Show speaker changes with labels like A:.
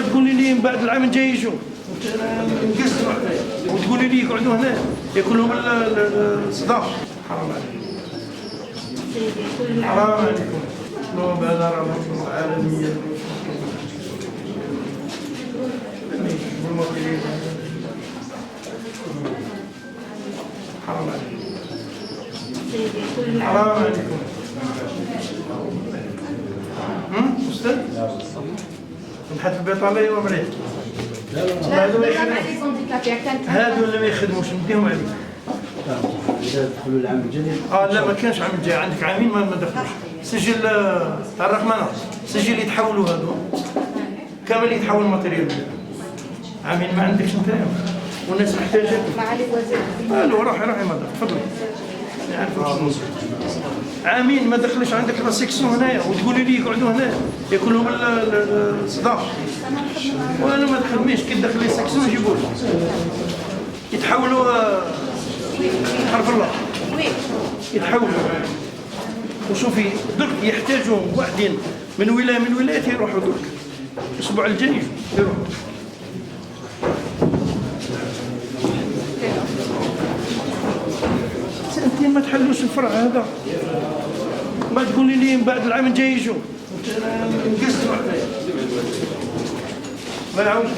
A: ما تقولي لي من بعد العام الجاي يجوا نقصت وتقولي لي يقعدوا هنا ياكل لهم الصداع. حرام عليكم، حرام عليكم. اللهم هذا رحمة العالمية. حرام عليكم، حرام عليكم. أستاذ نبحث في البطالة ومريض. هادو اللي ما يخدموش نديهم عليك.
B: إذا دخلوا العام الجديد.
A: لا ما كانش عام الجاي، عندك عامين ما دخلوش. سجل تاع الرقمنة، سجل يتحولوا هادو كامل يتحول الماتيريال. عامين ما عندكش انت والناس محتاجة.
C: معالي الوزير.
A: الو روحي مدام تفضلي. عامين ما دخلش عندك لا سيكسيون هنايا وتقولي لي يقعدوا هنا ياكل لهم الصداع. وانا ما تخدميش كي تدخل لي سيكسيون يجيبوا يتحولوا حرف الله يتحولوا. وشوفي درك يحتاجوا واحدين من ولايه من ولايات يروحوا درك الاسبوع الجاي يروحوا. سنتين ما تحلوش الفرع هذا، ما تقولي لي من بعد العام الجاي يجوا نقصت ما نعاودش.